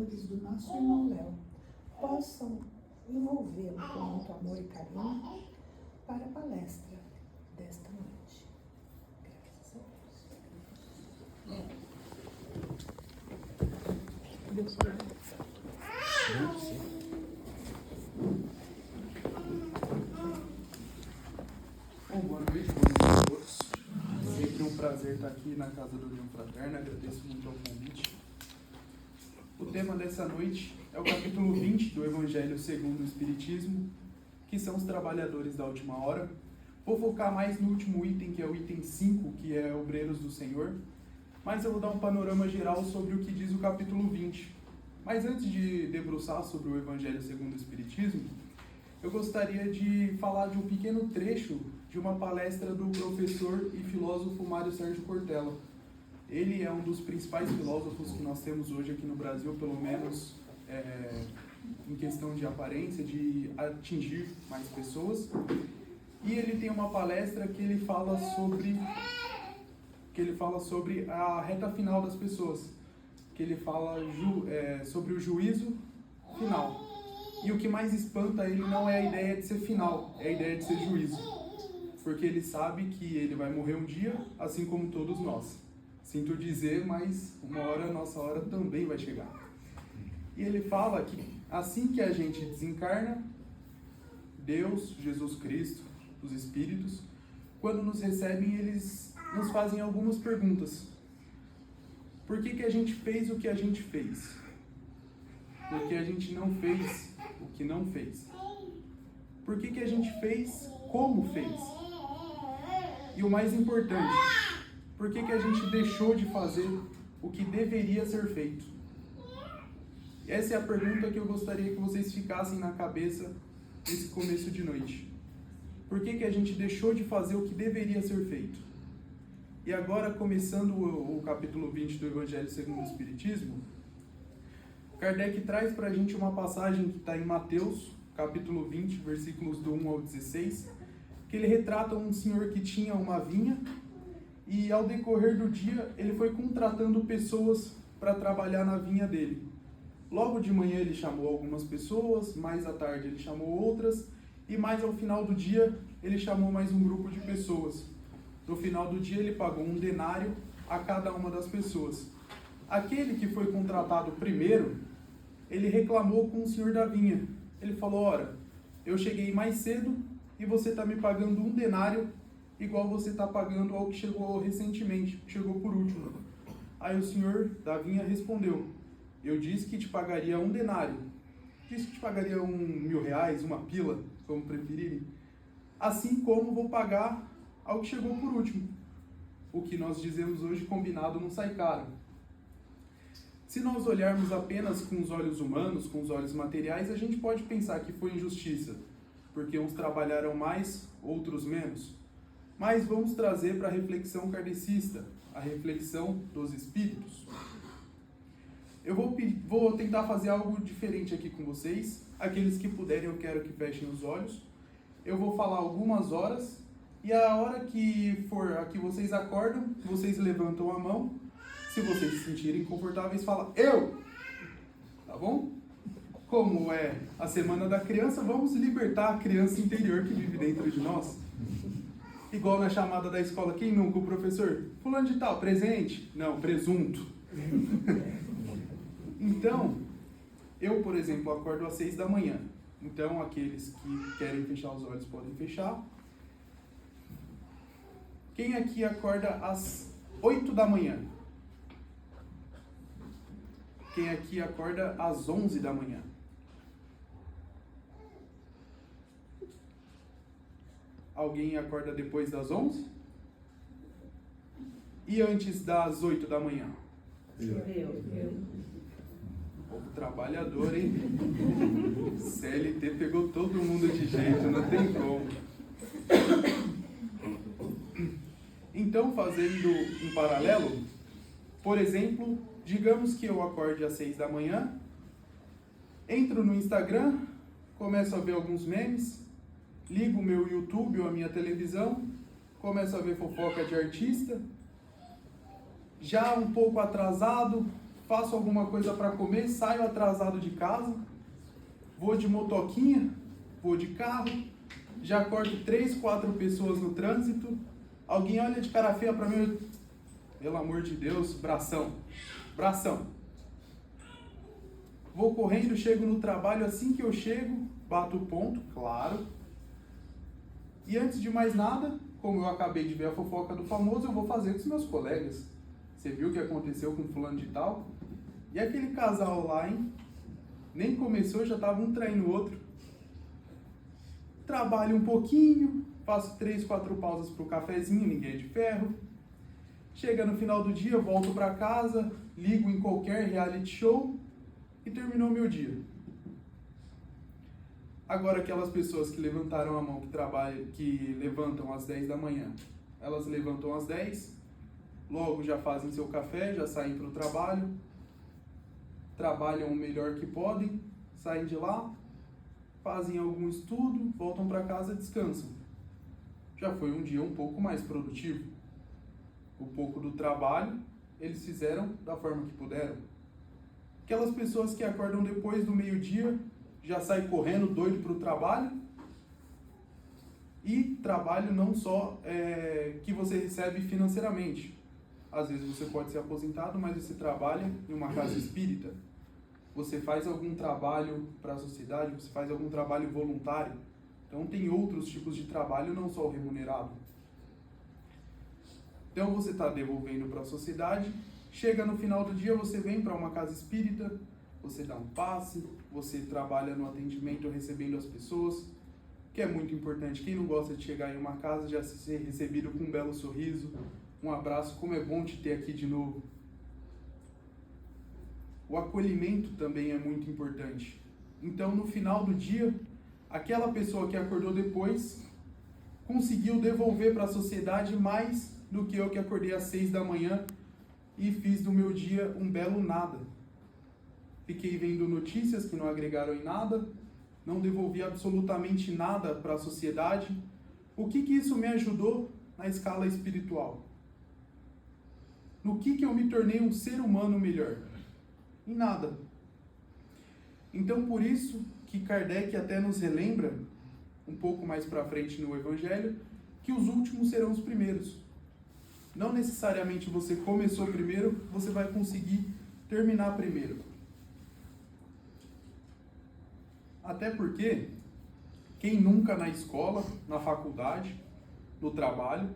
colaboradores do nosso irmão Léo possam envolvê-lo com muito amor e carinho para a palestra desta noite. Graças a Deus. Deus Boa noite a todos. Sempre um prazer estar aqui na Casa do União Fraterna. Agradeço muito ao convite. O tema dessa noite é o capítulo 20 do Evangelho segundo o Espiritismo, que são os trabalhadores da última hora. Vou focar mais no último item, que é o item 5, que é Obreiros do Senhor, mas eu vou dar um panorama geral sobre o que diz o capítulo 20. Mas antes de debruçar sobre o Evangelho segundo o Espiritismo, eu gostaria de falar de um pequeno trecho de uma palestra do professor e filósofo Mário Sérgio Cortella. Ele é um dos principais filósofos que nós temos hoje aqui no Brasil, pelo menos em questão de aparência, de atingir mais pessoas. E ele tem uma palestra que ele fala sobre a reta final das pessoas, que ele fala sobre o juízo final. E o que mais espanta ele não é a ideia de ser final, é a ideia de ser juízo. Porque ele sabe que ele vai morrer um dia, assim como todos nós. Sinto dizer, mas uma hora, nossa hora também vai chegar. E ele fala que assim que a gente desencarna, Deus, Jesus Cristo, os Espíritos, quando nos recebem, eles nos fazem algumas perguntas. Por que a gente fez o que a gente fez? Por que a gente não fez o que não fez? Por que a gente fez como fez? E o mais importante, por que a gente deixou de fazer o que deveria ser feito? Essa é a pergunta que eu gostaria que vocês ficassem na cabeça nesse começo de noite. Por que a gente deixou de fazer o que deveria ser feito? E agora, começando o capítulo 20 do Evangelho segundo o Espiritismo, Kardec traz para a gente uma passagem que está em Mateus, capítulo 20, versículos do 1 ao 16, que ele retrata um senhor que tinha uma vinha e, ao decorrer do dia, ele foi contratando pessoas para trabalhar na vinha dele. Logo de manhã ele chamou algumas pessoas, mais à tarde ele chamou outras, e mais ao final do dia ele chamou mais um grupo de pessoas. No final do dia ele pagou 1 denário a cada uma das pessoas. Aquele que foi contratado primeiro, ele reclamou com o senhor da vinha. Ele falou: ora, eu cheguei mais cedo e você está me pagando 1 denário igual você está pagando ao que chegou recentemente, chegou por último. Aí o senhor da vinha respondeu: eu disse que te pagaria 1 denário. Disse que te pagaria R$1.000, uma pila, como preferirem. Assim como vou pagar ao que chegou por último. O que nós dizemos hoje, combinado não sai caro. Se nós olharmos apenas com os olhos humanos, com os olhos materiais, a gente pode pensar que foi injustiça, porque uns trabalharam mais, outros menos. Mas vamos trazer para a reflexão kardecista, a reflexão dos espíritos. Eu vou tentar fazer algo diferente aqui com vocês. Aqueles que puderem, eu quero que fechem os olhos. Eu vou falar algumas horas, e a hora que for a que vocês acordam, vocês levantam a mão. Se vocês se sentirem confortáveis, falam: eu! Tá bom? Como é a Semana da Criança, vamos libertar a criança interior que vive dentro de nós. Igual na chamada da escola, quem nunca? O professor: fulano de tal, presente? Não, presunto. Então, eu, por exemplo, acordo às 6 da manhã. Então, aqueles que querem fechar os olhos podem fechar. Quem aqui acorda às 8 da manhã? Quem aqui acorda às 11 da manhã? Alguém acorda depois das 11? E antes das 8 da manhã? Eu. Povo trabalhador, hein? CLT pegou todo mundo de jeito, não tem como. Então, fazendo um paralelo, por exemplo, digamos que eu acorde às 6 da manhã, entro no Instagram, começo a ver alguns memes, ligo o meu YouTube ou a minha televisão, começo a ver fofoca de artista, já um pouco atrasado, faço alguma coisa para comer, saio atrasado de casa, vou de motoquinha, vou de carro, já corto 3, 4 pessoas no trânsito, alguém olha de cara feia para mim, pelo amor de Deus, bração. Vou correndo, chego no trabalho, assim que eu chego, bato o ponto, claro. E antes de mais nada, como eu acabei de ver a fofoca do famoso, eu vou fazer com os meus colegas. Você viu o que aconteceu com fulano de tal? E aquele casal lá, hein? Nem começou, já tava um traindo o outro. Trabalho um pouquinho, faço 3, 4 pausas pro cafezinho, ninguém é de ferro. Chega no final do dia, volto para casa, ligo em qualquer reality show e terminou meu dia. Agora aquelas pessoas que levantaram a mão, que levantam às 10 da manhã, elas levantam às 10, logo já fazem seu café, já saem para o trabalho, trabalham o melhor que podem, saem de lá, fazem algum estudo, voltam para casa e descansam. Já foi um dia um pouco mais produtivo. O pouco do trabalho, eles fizeram da forma que puderam. Aquelas pessoas que acordam depois do meio-dia, já saem correndo, doido para o trabalho. E trabalho não só que você recebe financeiramente. Às vezes você pode ser aposentado, mas você trabalha em uma casa espírita. Você faz algum trabalho para a sociedade, você faz algum trabalho voluntário. Então tem outros tipos de trabalho, não só o remunerado. Então você está devolvendo para a sociedade, chega no final do dia, você vem para uma casa espírita, você dá um passe, você trabalha no atendimento recebendo as pessoas, que é muito importante. Quem não gosta de chegar em uma casa já ser recebido com um belo sorriso, um abraço, como é bom te ter aqui de novo. O acolhimento também é muito importante. Então no final do dia, aquela pessoa que acordou depois conseguiu devolver para a sociedade mais do que eu que acordei às 6 da manhã e fiz do meu dia um belo nada. Fiquei vendo notícias que não agregaram em nada, não devolvi absolutamente nada para a sociedade. O que isso me ajudou na escala espiritual? No que eu me tornei um ser humano melhor? Em nada. Então por isso que Kardec até nos relembra, um pouco mais para frente no Evangelho, que os últimos serão os primeiros. Não necessariamente você começou primeiro, você vai conseguir terminar primeiro. Até porque, quem nunca na escola, na faculdade, no trabalho,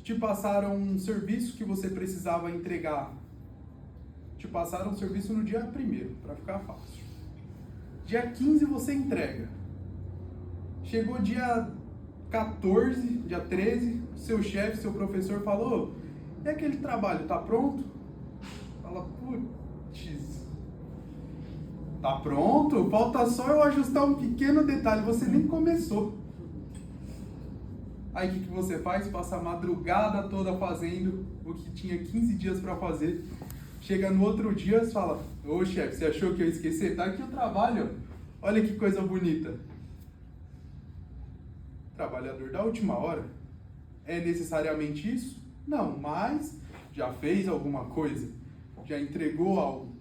te passaram um serviço que você precisava entregar. Te passaram um serviço no dia 1º, para ficar fácil. Dia 15 você entrega. Chegou dia 14, dia 13, seu chefe, seu professor falou: e aquele trabalho, tá pronto? Fala, putz, tá pronto? Falta só eu ajustar um pequeno detalhe, você nem começou. Aí o que você faz? Passa a madrugada toda fazendo o que tinha 15 dias para fazer. Chega no outro dia e fala: ô chefe, você achou que eu ia esquecer? Tá aqui o trabalho, olha que coisa bonita. Trabalhador da última hora. É necessariamente isso? Não, mas já fez alguma coisa, já entregou algo.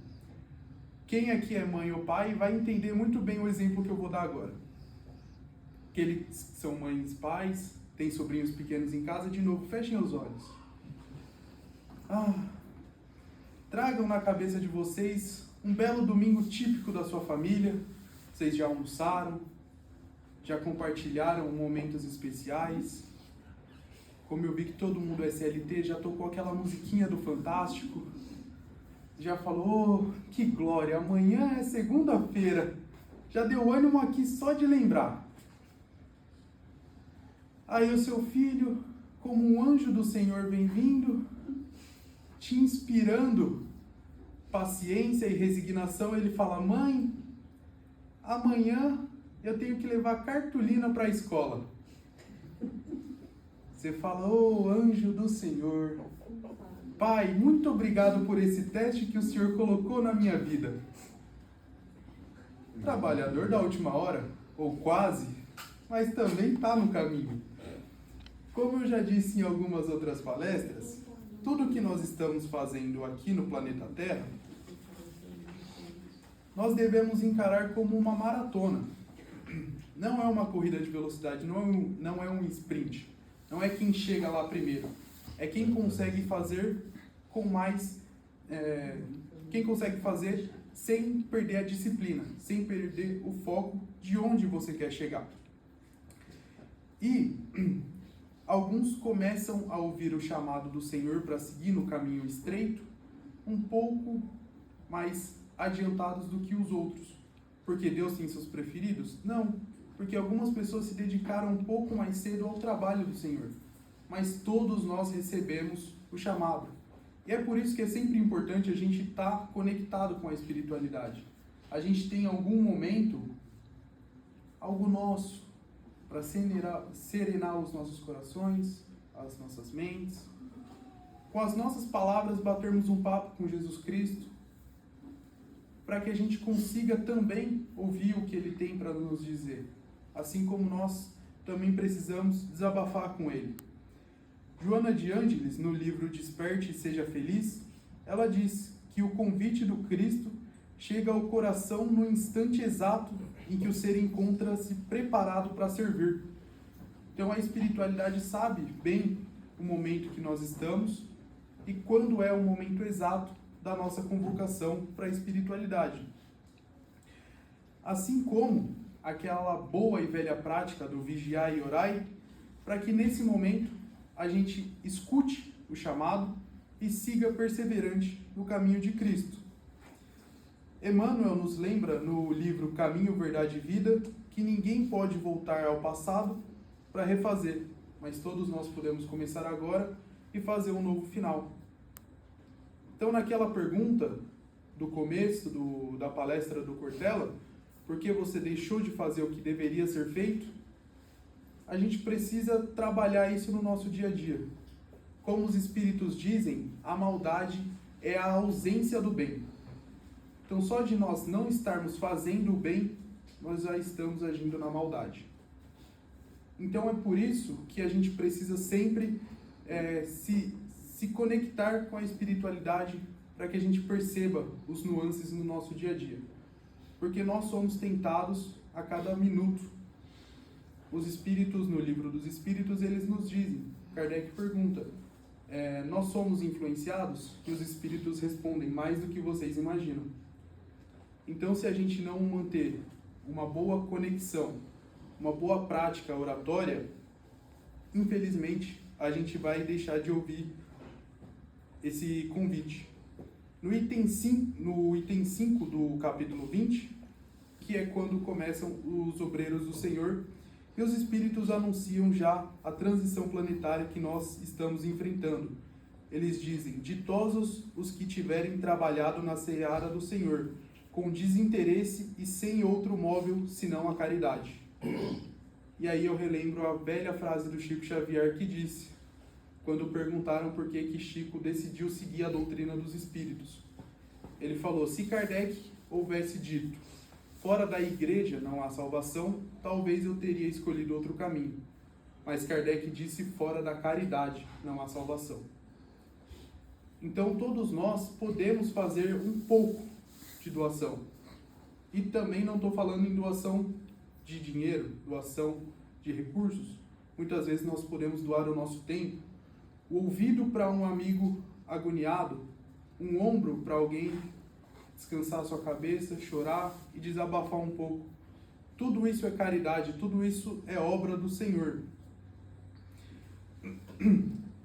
Quem aqui é mãe ou pai vai entender muito bem o exemplo que eu vou dar agora. Aqueles que são mães, pais, têm sobrinhos pequenos em casa, de novo, fechem os olhos. Tragam na cabeça de vocês um belo domingo típico da sua família. Vocês já almoçaram, já compartilharam momentos especiais. Como eu vi que todo mundo é SLT, já tocou aquela musiquinha do Fantástico. Já falou, que glória, amanhã é segunda-feira. Já deu ânimo aqui só de lembrar. Aí o seu filho, como um anjo do Senhor vem vindo, te inspirando paciência e resignação, ele fala: mãe, amanhã eu tenho que levar cartolina para a escola. Você fala: ô anjo do Senhor, Pai, muito obrigado por esse teste que o Senhor colocou na minha vida. Trabalhador da última hora, ou quase, mas também está no caminho. Como eu já disse em algumas outras palestras, tudo que nós estamos fazendo aqui no planeta Terra, nós devemos encarar como uma maratona. Não é uma corrida de velocidade, não é um sprint. Não é quem chega lá primeiro. É quem consegue fazer com mais... quem consegue fazer sem perder a disciplina, sem perder o foco de onde você quer chegar. E alguns começam a ouvir o chamado do Senhor para seguir no caminho estreito, um pouco mais adiantados do que os outros. Porque Deus tem seus preferidos? Não, porque algumas pessoas se dedicaram um pouco mais cedo ao trabalho do Senhor. Mas todos nós recebemos o chamado. E é por isso que é sempre importante a gente estar conectado com a espiritualidade. A gente tem algum momento, algo nosso, para serenar os nossos corações, as nossas mentes. Com as nossas palavras, batermos um papo com Jesus Cristo, para que a gente consiga também ouvir o que Ele tem para nos dizer. Assim como nós também precisamos desabafar com Ele. Joana de Ângeles, no livro Desperte e Seja Feliz, ela diz que o convite do Cristo chega ao coração no instante exato em que o ser encontra-se preparado para servir. Então a espiritualidade sabe bem o momento que nós estamos e quando é o momento exato da nossa convocação para a espiritualidade. Assim como aquela boa e velha prática do vigiar e orai, para que nesse momento a gente escute o chamado e siga perseverante no caminho de Cristo. Emmanuel nos lembra no livro Caminho, Verdade e Vida que ninguém pode voltar ao passado para refazer, mas todos nós podemos começar agora e fazer um novo final. Então, naquela pergunta do começo da palestra do Cortella, por que você deixou de fazer o que deveria ser feito? A gente precisa trabalhar isso no nosso dia a dia. Como os espíritos dizem, a maldade é a ausência do bem. Então, só de nós não estarmos fazendo o bem, nós já estamos agindo na maldade. Então, é por isso que a gente precisa sempre se conectar com a espiritualidade para que a gente perceba os nuances no nosso dia a dia. Porque nós somos tentados a cada minuto. Os espíritos, no livro dos espíritos, eles nos dizem, Kardec pergunta, nós somos influenciados? E os espíritos respondem, mais do que vocês imaginam. Então, se a gente não manter uma boa conexão, uma boa prática oratória, infelizmente, a gente vai deixar de ouvir esse convite. No item 5 do capítulo 20, que é quando começam os obreiros do Senhor, e os espíritos anunciam já a transição planetária que nós estamos enfrentando. Eles dizem, ditosos os que tiverem trabalhado na seara do Senhor, com desinteresse e sem outro móvel senão a caridade. E aí eu relembro a velha frase do Chico Xavier que disse, quando perguntaram por que Chico decidiu seguir a doutrina dos espíritos. Ele falou, se Kardec houvesse dito, fora da igreja não há salvação, talvez eu teria escolhido outro caminho. Mas Kardec disse, fora da caridade não há salvação. Então todos nós podemos fazer um pouco de doação. E também não estou falando em doação de dinheiro, doação de recursos. Muitas vezes nós podemos doar o nosso tempo, o ouvido para um amigo agoniado, um ombro para alguém descansar a sua cabeça, chorar e desabafar um pouco. Tudo isso é caridade, tudo isso é obra do Senhor.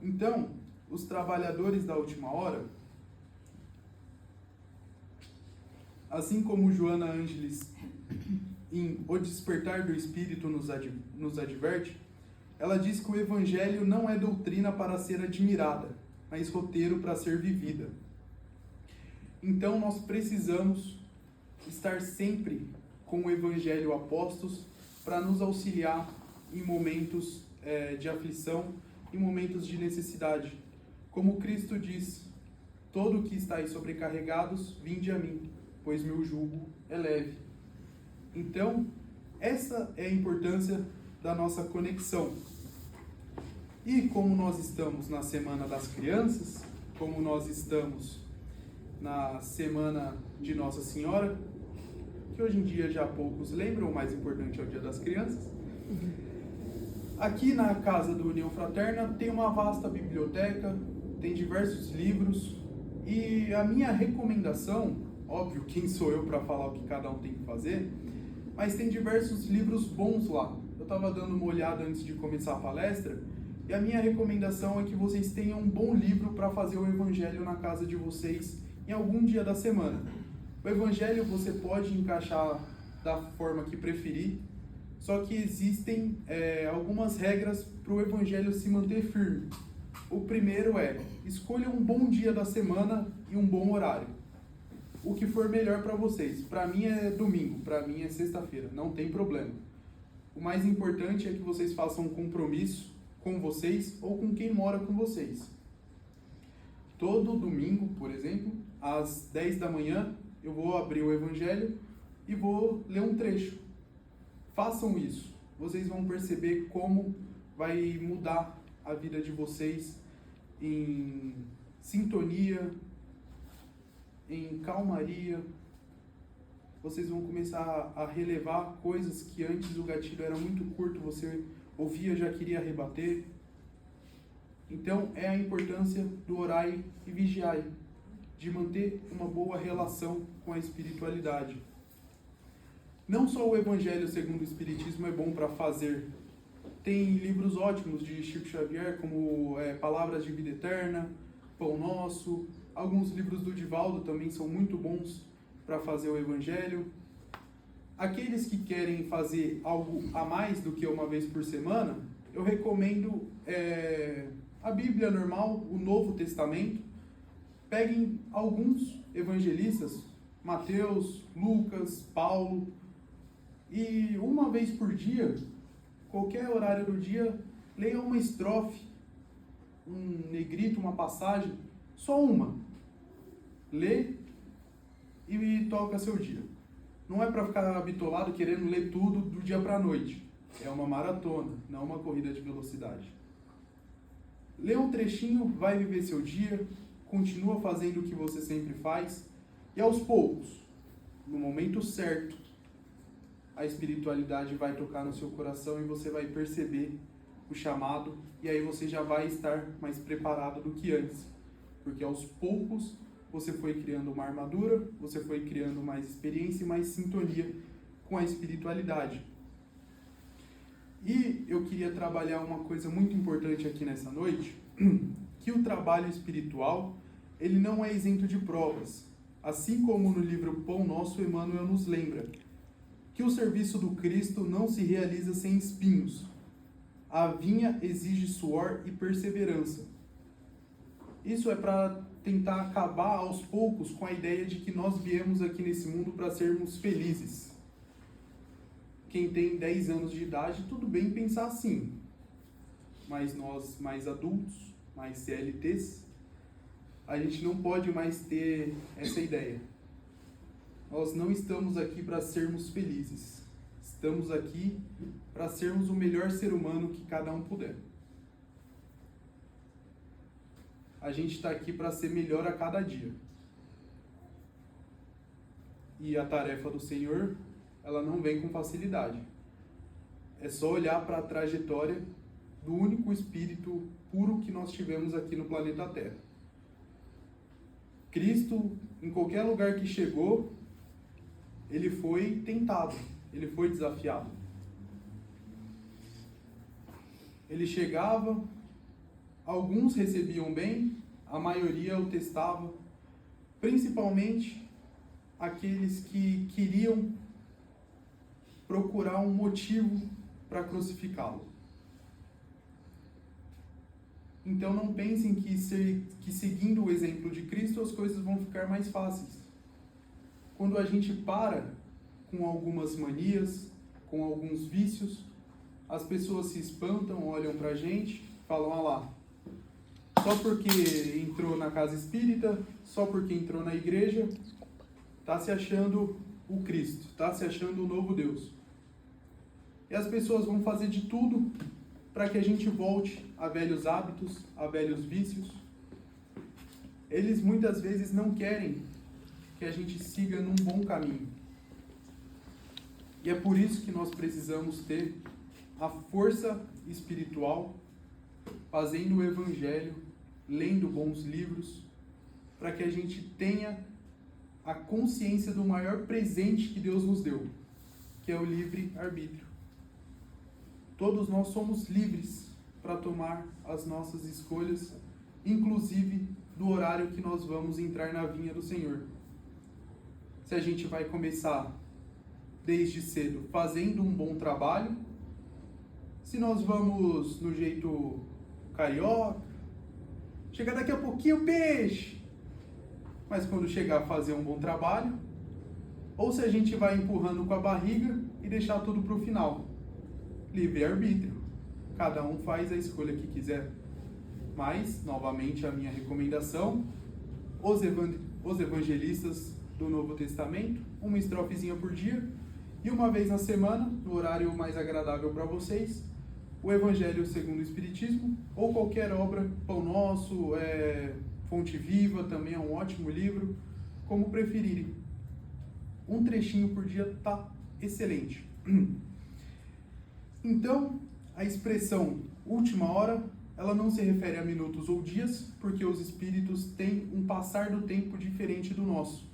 Então, os trabalhadores da última hora, assim como Joana Ângeles em O Despertar do Espírito nos adverte, ela diz que o Evangelho não é doutrina para ser admirada, mas roteiro para ser vivida. Então nós precisamos estar sempre com o Evangelho a postos para nos auxiliar em momentos de aflição, em momentos de necessidade. Como Cristo diz, todo o que estáis sobrecarregados, vinde a mim, pois meu jugo é leve. Então, essa é a importância da nossa conexão. E como nós estamos na Semana das Crianças, como nós estamos na Semana de Nossa Senhora, que hoje em dia já poucos lembram, o mais importante é o Dia das Crianças, aqui na Casa do União Fraterna tem uma vasta biblioteca, tem diversos livros, e a minha recomendação, óbvio, quem sou eu para falar o que cada um tem que fazer, mas tem diversos livros bons lá. Eu estava dando uma olhada antes de começar a palestra, e a minha recomendação é que vocês tenham um bom livro para fazer o Evangelho na casa de vocês em algum dia da semana. O Evangelho você pode encaixar da forma que preferir, só que existem algumas regras para o Evangelho se manter firme. O primeiro é, escolha um bom dia da semana e um bom horário. O que for melhor para vocês. Para mim é domingo, para mim é sexta-feira, não tem problema. O mais importante é que vocês façam um compromisso com vocês ou com quem mora com vocês. Todo domingo, por exemplo, às 10 da manhã, eu vou abrir o Evangelho e vou ler um trecho. Façam isso. Vocês vão perceber como vai mudar a vida de vocês em sintonia, em calmaria. Vocês vão começar a relevar coisas que antes o gatilho era muito curto, você ouvia, já queria rebater. Então, é a importância do orai e vigiai, de manter uma boa relação com a espiritualidade. Não só o Evangelho segundo o Espiritismo é bom para fazer. Tem livros ótimos de Chico Xavier, como Palavras de Vida Eterna, Pão Nosso. Alguns livros do Divaldo também são muito bons para fazer o Evangelho. Aqueles que querem fazer algo a mais do que uma vez por semana, eu recomendo a Bíblia normal, o Novo Testamento. Peguem alguns evangelistas, Mateus, Lucas, Paulo, e uma vez por dia, qualquer horário do dia, leia uma estrofe, um negrito, uma passagem, só uma. Lê e toca seu dia. Não é para ficar bitolado querendo ler tudo do dia para a noite. É uma maratona, não uma corrida de velocidade. Lê um trechinho, vai viver seu dia, continua fazendo o que você sempre faz, e aos poucos, no momento certo, a espiritualidade vai tocar no seu coração e você vai perceber o chamado, e aí você já vai estar mais preparado do que antes, porque aos poucos você foi criando uma armadura, você foi criando mais experiência e mais sintonia com a espiritualidade. E eu queria trabalhar uma coisa muito importante aqui nessa noite, que o trabalho espiritual, ele não é isento de provas. Assim como no livro Pão Nosso, Emmanuel nos lembra que o serviço do Cristo não se realiza sem espinhos. A vinha exige suor e perseverança. Isso é para tentar acabar aos poucos com a ideia de que nós viemos aqui nesse mundo para sermos felizes. Quem tem 10 anos de idade, tudo bem pensar assim. Mas nós, mais adultos, mais CLTs, a gente não pode mais ter essa ideia. Nós não estamos aqui para sermos felizes. Estamos aqui para sermos o melhor ser humano que cada um puder. A gente está aqui para ser melhor a cada dia. E a tarefa do Senhor, ela não vem com facilidade. É só olhar para a trajetória do único espírito puro que nós tivemos aqui no planeta Terra. Cristo, em qualquer lugar que chegou, ele foi tentado, ele foi desafiado. Ele chegava, alguns recebiam bem, a maioria o testava, principalmente aqueles que queriam procurar um motivo para crucificá-lo. Então não pensem que seguindo o exemplo de Cristo as coisas vão ficar mais fáceis. Quando a gente para com algumas manias, com alguns vícios, as pessoas se espantam, olham pra gente, falam, ah lá, só porque entrou na casa espírita, só porque entrou na igreja, tá se achando o Cristo, tá se achando o novo Deus. E as pessoas vão fazer de tudo para que a gente volte a velhos hábitos, a velhos vícios. Eles muitas vezes não querem que a gente siga num bom caminho. E é por isso que nós precisamos ter a força espiritual, fazendo o Evangelho, lendo bons livros, para que a gente tenha a consciência do maior presente que Deus nos deu, que é o livre-arbítrio. Todos nós somos livres para tomar as nossas escolhas, inclusive do horário que nós vamos entrar na vinha do Senhor. Se a gente vai começar desde cedo fazendo um bom trabalho, se nós vamos no jeito carioca, chega daqui a pouquinho peixe, mas quando chegar a fazer um bom trabalho, ou se a gente vai empurrando com a barriga e deixar tudo para o final. Livre-arbítrio. Cada um faz a escolha que quiser. Mas, novamente, a minha recomendação, os evangelistas do Novo Testamento, uma estrofezinha por dia, e uma vez na semana, no horário mais agradável para vocês, o Evangelho segundo o Espiritismo, ou qualquer obra, Pão Nosso, Fonte Viva, também é um ótimo livro, como preferirem. Um trechinho por dia está excelente. Então, a expressão última hora, ela não se refere a minutos ou dias, porque os espíritos têm um passar do tempo diferente do nosso.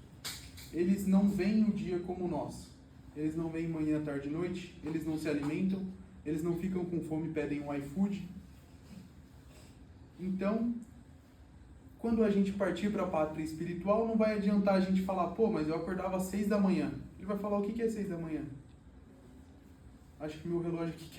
Eles não veem o dia como nós. Eles não veem manhã, tarde e noite, eles não se alimentam, eles não ficam com fome e pedem um iFood. Então, quando a gente partir para a pátria espiritual, não vai adiantar a gente falar, pô, mas eu acordava às 6 da manhã. Ele vai falar, o que é 6 da manhã? Acho que meu relógio aqui